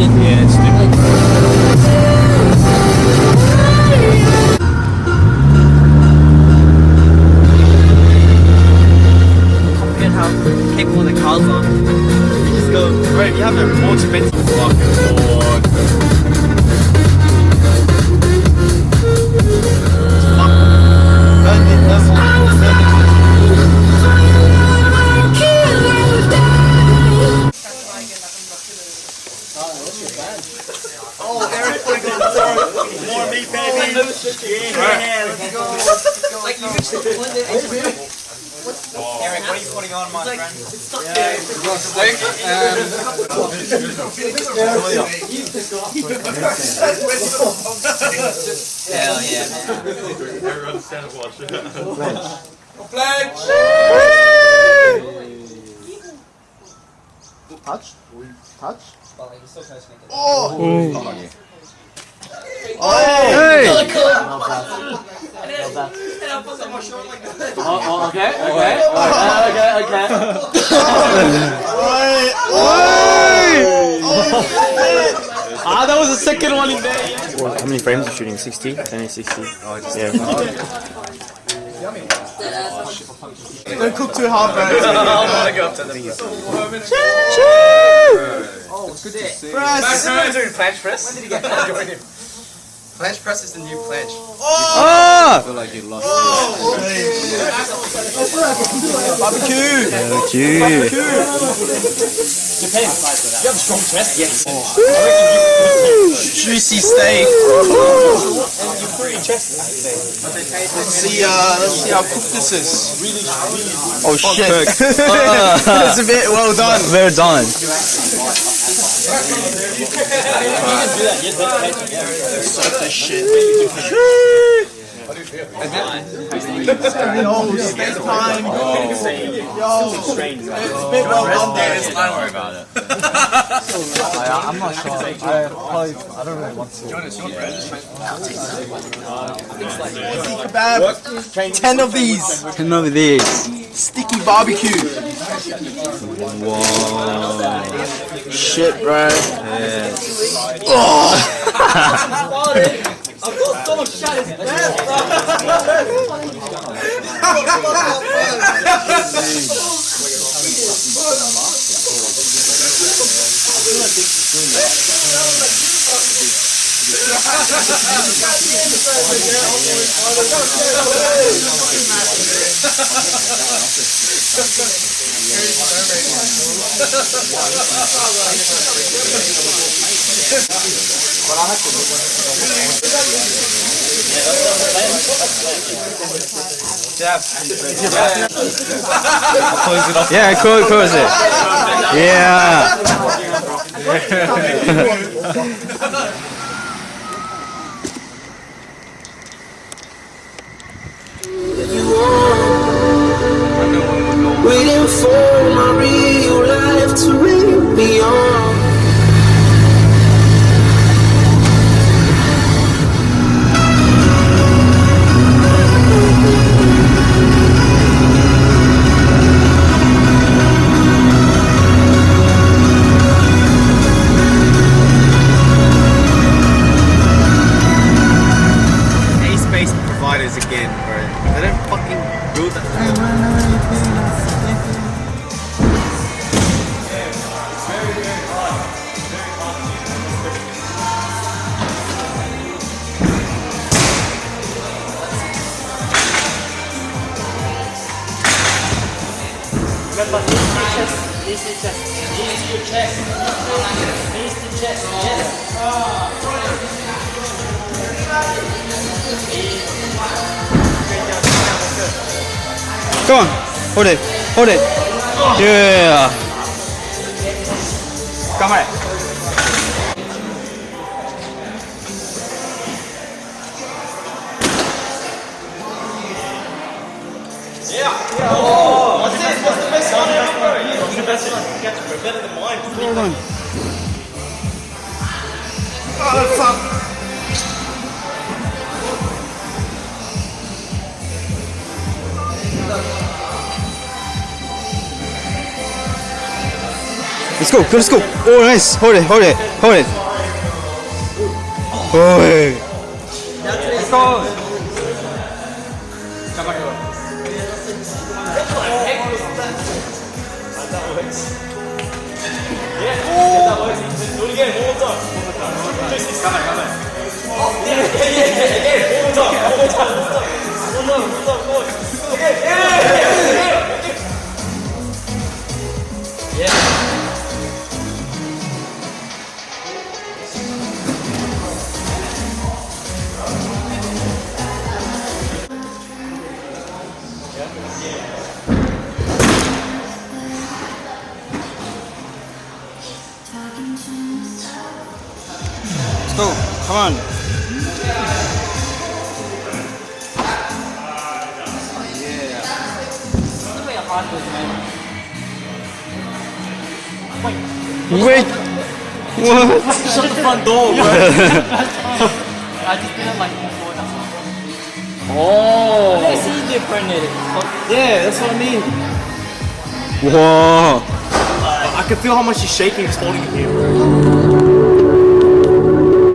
Yeah, it's stupid. Comprehend how capable the cars are. You just go, right, you have a more expensive fucking Lord. Oh, Eric putting on more meat, baby. Yeah, let's go. Like you mixed it. Eric, what are you putting on, my friend? Steak and... Hell yeah, man. Everyone stand up, watch it. Fletch! Touch? Touch? Oh! Oh! Hey! Oh, okay, okay. That was the second one in there. How many frames are you shooting? 60? Only 60? Yeah. Don't cook too hard, bro. Oh, it's good to see. Press! Doing planche press? When did he get that? Join him. Planche press is the new planche. Ah! I feel like you lost. Barbecue! Barbecue! Japan. You have a strong chest? Yes. Juicy steak! Let's see how cooked this is. Oh shit! It's a bit well done. Well done. Soak this shit. Yo, steak time. Yo, it's a bit well done there. Don't worry about it. I'm not sure. I don't really want to. Kebab. 10 of these. 10 of these. Sticky barbecue. Whoa. Shit, bro. Yes. Oh. I've got so much shot in it. Yeah, close it. Yeah. Waiting for my real life to make me on. Space providers again, bro. They don't fucking build that. Remember, knees to your chest. Knees to your chest. Knees to chest. Yes. Go on. Hold it. Hold it. Yeah. Come on. Better than mine. Hold on. Oh, fuck. Let's go. Let's go. Oh, nice. Hold it. Hold it. Hold it. Oh, hey. Let's go. Let's go. Come on. Wait. What? Shut the front door, bro. I just didn't like before, that's all. Oh. It's easy to coordinate it. Yeah, that's what I mean. Whoa. I can feel how much he's shaking, he's holding it here.